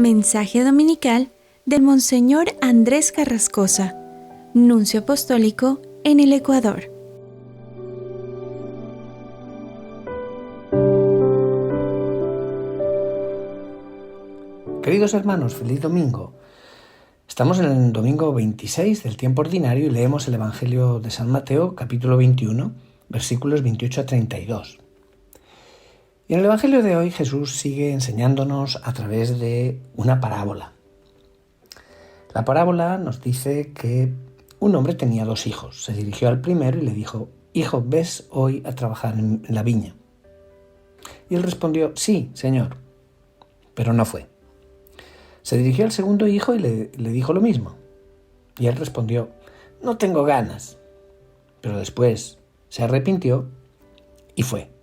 Mensaje dominical del Monseñor Andrés Carrascosa, Nuncio Apostólico en el Ecuador. Queridos hermanos, feliz domingo. Estamos en el domingo 26 del tiempo ordinario y leemos el Evangelio de San Mateo, capítulo 21, versículos 28 a 32. Y en el Evangelio de hoy Jesús sigue enseñándonos a través de una parábola. La parábola nos dice que un hombre tenía 2 hijos. Se dirigió al primero y le dijo: «Hijo, ¿ves hoy a trabajar en la viña?». Y él respondió: «Sí, señor», pero no fue. Se dirigió al segundo hijo y le dijo lo mismo. Y él respondió: «No tengo ganas». Pero después se arrepintió y fue.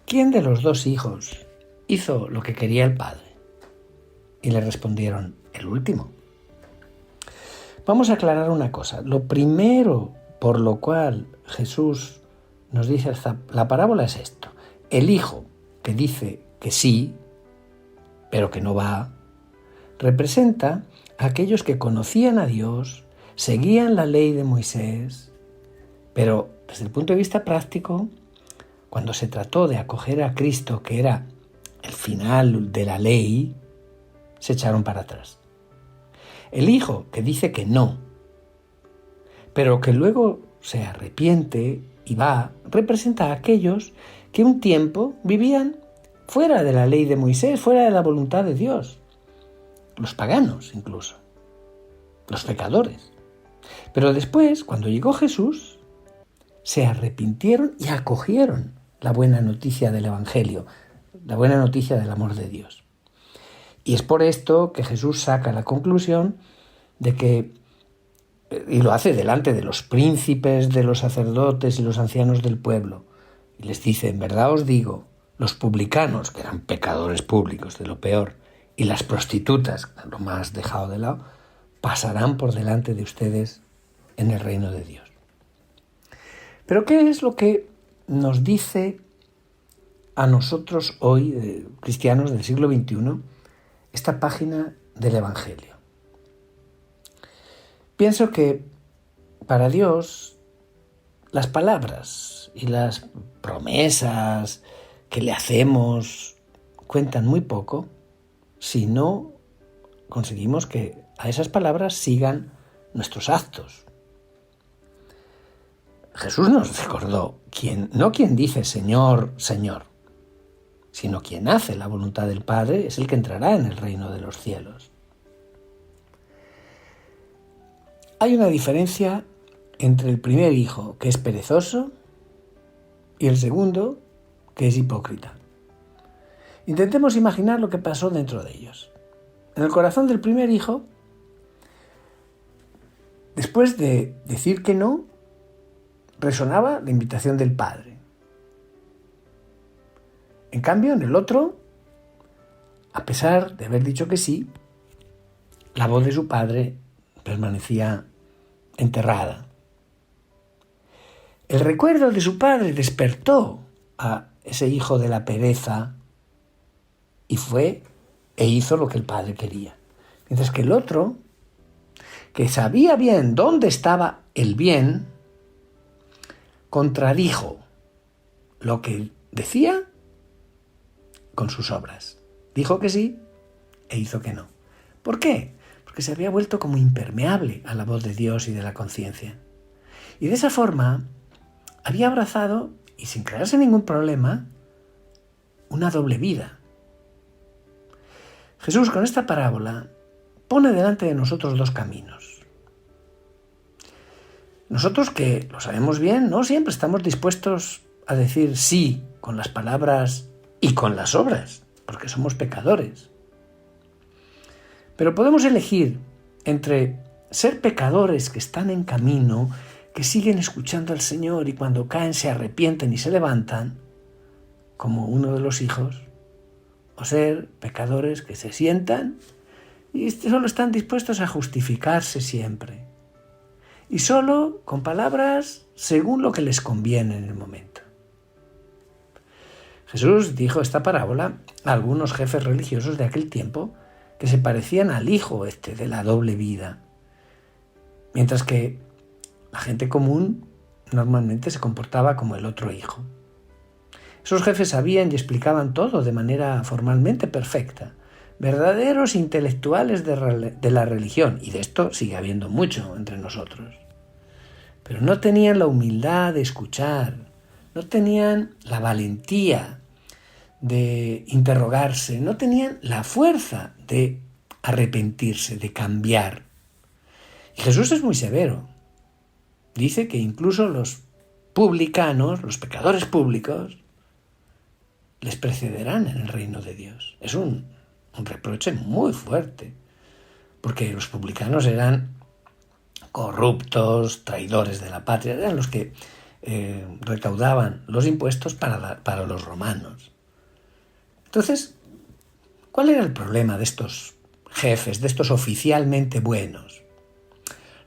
¿Quién de los 2 hijos hizo lo que quería el padre? Y le respondieron: el último. Vamos a aclarar una cosa. Lo primero por lo cual Jesús nos dice la parábola es esto. El hijo que dice que sí, pero que no va, representa a aquellos que conocían a Dios, seguían la ley de Moisés, pero desde el punto de vista práctico, cuando se trató de acoger a Cristo, que era el final de la ley, se echaron para atrás. El hijo que dice que no, pero que luego se arrepiente y va, representa a aquellos que un tiempo vivían fuera de la ley de Moisés, fuera de la voluntad de Dios. Los paganos incluso, los pecadores. Pero después, cuando llegó Jesús, se arrepintieron y acogieron la buena noticia del Evangelio, la buena noticia del amor de Dios. Y es por esto que Jesús saca la conclusión de que, y lo hace delante de los príncipes, de los sacerdotes y los ancianos del pueblo, y les dice: en verdad os digo, los publicanos, que eran pecadores públicos de lo peor, y las prostitutas, lo más dejado de lado, pasarán por delante de ustedes en el reino de Dios. Pero ¿qué es lo que nos dice a nosotros hoy, cristianos del siglo XXI, esta página del Evangelio? Pienso que para Dios las palabras y las promesas que le hacemos cuentan muy poco si no conseguimos que a esas palabras sigan nuestros actos. Jesús nos recordó no quien dice Señor, Señor, sino quien hace la voluntad del Padre es el que entrará en el reino de los cielos. Hay una diferencia entre el primer hijo, que es perezoso, y el segundo, que es hipócrita. Intentemos imaginar lo que pasó dentro de ellos. En el corazón del primer hijo, después de decir que no, resonaba la invitación del padre. En cambio, en el otro, a pesar de haber dicho que sí, la voz de su padre permanecía enterrada. El recuerdo de su padre despertó a ese hijo de la pereza y fue e hizo lo que el padre quería. Mientras que el otro, que sabía bien dónde estaba el bien, contradijo lo que decía con sus obras. Dijo que sí e hizo que no. ¿Por qué? Porque se había vuelto como impermeable a la voz de Dios y de la conciencia. Y de esa forma había abrazado, y sin crearse ningún problema, una doble vida. Jesús, con esta parábola, pone delante de nosotros 2 caminos. Nosotros, que lo sabemos bien, no siempre estamos dispuestos a decir sí con las palabras y con las obras, porque somos pecadores. Pero podemos elegir entre ser pecadores que están en camino, que siguen escuchando al Señor y cuando caen se arrepienten y se levantan, como uno de los hijos, o ser pecadores que se sientan y solo están dispuestos a justificarse siempre. Y solo con palabras según lo que les conviene en el momento. Jesús dijo esta parábola a algunos jefes religiosos de aquel tiempo que se parecían al hijo de la doble vida, mientras que la gente común normalmente se comportaba como el otro hijo. Esos jefes sabían y explicaban todo de manera formalmente perfecta, verdaderos intelectuales de la religión, y de esto sigue habiendo mucho entre nosotros. Pero no tenían la humildad de escuchar, no tenían la valentía de interrogarse, no tenían la fuerza de arrepentirse, de cambiar. Y Jesús es muy severo. Dice que incluso los publicanos, los pecadores públicos, les precederán en el reino de Dios. Es un reproche muy fuerte, porque los publicanos eran corruptos, traidores de la patria, eran los que recaudaban los impuestos para los romanos. Entonces, ¿cuál era el problema de estos jefes, de estos oficialmente buenos?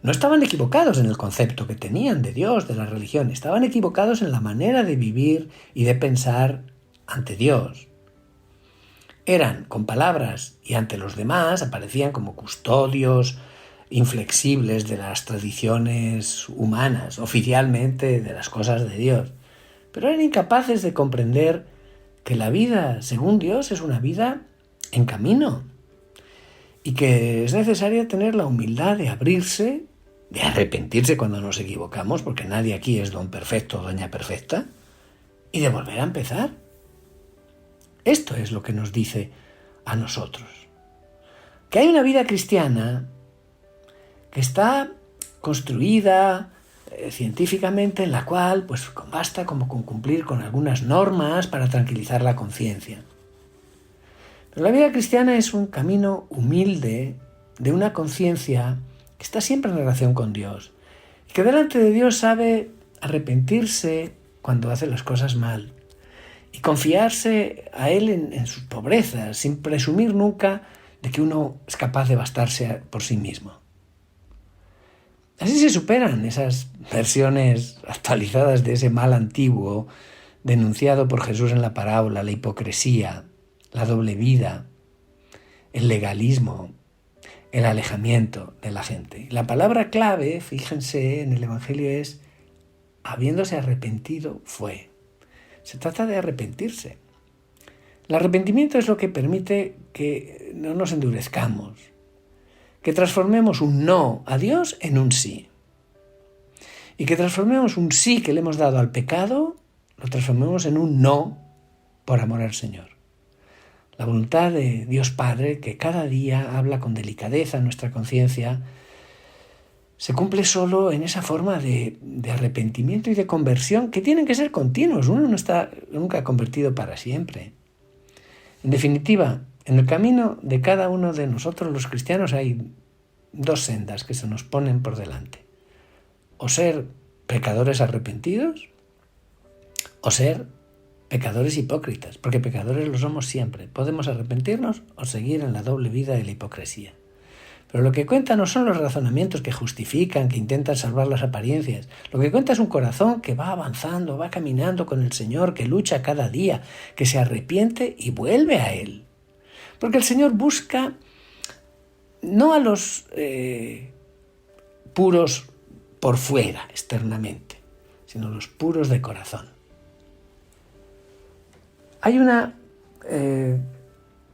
No estaban equivocados en el concepto que tenían de Dios, de la religión, estaban equivocados en la manera de vivir y de pensar ante Dios. Eran, con palabras y ante los demás, aparecían como custodios inflexibles de las tradiciones humanas, oficialmente de las cosas de Dios, pero eran incapaces de comprender que la vida, según Dios, es una vida en camino y que es necesario tener la humildad de abrirse, de arrepentirse cuando nos equivocamos, porque nadie aquí es don perfecto o doña perfecta, y de volver a empezar. Esto es lo que nos dice a nosotros. Que hay una vida cristiana que está construida científicamente, en la cual pues basta como con cumplir con algunas normas para tranquilizar la conciencia. Pero la vida cristiana es un camino humilde de una conciencia que está siempre en relación con Dios y que delante de Dios sabe arrepentirse cuando hace las cosas mal y confiarse a Él en sus pobrezas, sin presumir nunca de que uno es capaz de bastarse por sí mismo. Así se superan esas versiones actualizadas de ese mal antiguo denunciado por Jesús en la parábola, la hipocresía, la doble vida, el legalismo, el alejamiento de la gente. La palabra clave, fíjense, en el Evangelio es habiéndose arrepentido fue. Se trata de arrepentirse. El arrepentimiento es lo que permite que no nos endurezcamos, que transformemos un no a Dios en un sí. Y que transformemos un sí que le hemos dado al pecado, lo transformemos en un no por amor al Señor. La voluntad de Dios Padre, que cada día habla con delicadeza en nuestra conciencia, se cumple solo en esa forma de arrepentimiento y de conversión que tienen que ser continuos. Uno no está nunca convertido para siempre. En definitiva, en el camino de cada uno de nosotros los cristianos hay dos sendas que se nos ponen por delante. O ser pecadores arrepentidos o ser pecadores hipócritas, porque pecadores lo somos siempre. Podemos arrepentirnos o seguir en la doble vida de la hipocresía. Pero lo que cuenta no son los razonamientos que justifican, que intentan salvar las apariencias. Lo que cuenta es un corazón que va avanzando, va caminando con el Señor, que lucha cada día, que se arrepiente y vuelve a Él. Porque el Señor busca no a los puros por fuera, externamente, sino los puros de corazón. Hay una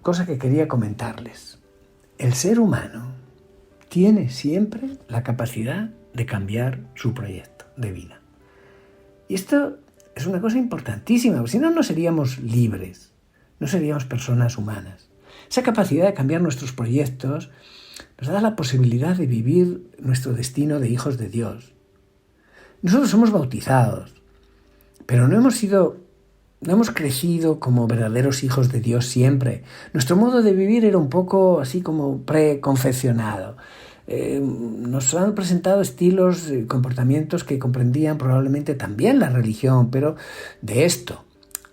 cosa que quería comentarles. El ser humano tiene siempre la capacidad de cambiar su proyecto de vida. Y esto es una cosa importantísima, porque si no, no seríamos libres, no seríamos personas humanas. Esa capacidad de cambiar nuestros proyectos nos da la posibilidad de vivir nuestro destino de hijos de Dios. Nosotros somos bautizados, pero no hemos crecido como verdaderos hijos de Dios siempre. Nuestro modo de vivir era un poco así como preconfeccionado. Nos han presentado estilos, comportamientos que comprendían probablemente también la religión, pero de esto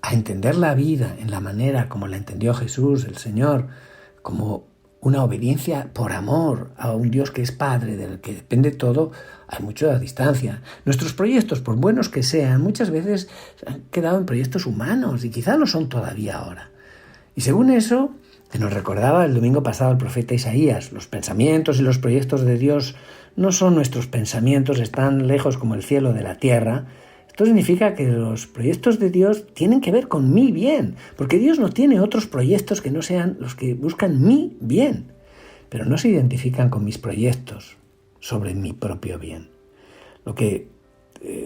a entender la vida en la manera como la entendió Jesús, el Señor, como una obediencia por amor a un Dios que es Padre, del que depende todo, hay mucha distancia. Nuestros proyectos, por buenos que sean, muchas veces han quedado en proyectos humanos y quizá lo son todavía ahora. Y según eso, que nos recordaba el domingo pasado el profeta Isaías. Los pensamientos y los proyectos de Dios no son nuestros pensamientos, están lejos como el cielo de la tierra. Esto significa que los proyectos de Dios tienen que ver con mi bien, porque Dios no tiene otros proyectos que no sean los que buscan mi bien, pero no se identifican con mis proyectos sobre mi propio bien.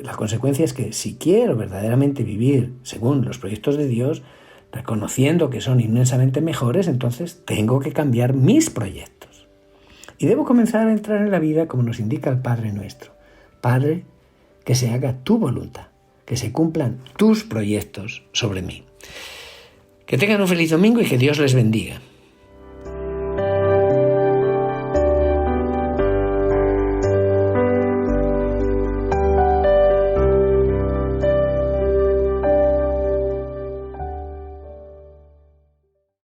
La consecuencia es que si quiero verdaderamente vivir según los proyectos de Dios, reconociendo que son inmensamente mejores, entonces tengo que cambiar mis proyectos. Y debo comenzar a entrar en la vida como nos indica el Padre nuestro. Padre, que se haga tu voluntad, que se cumplan tus proyectos sobre mí. Que tengan un feliz domingo y que Dios les bendiga.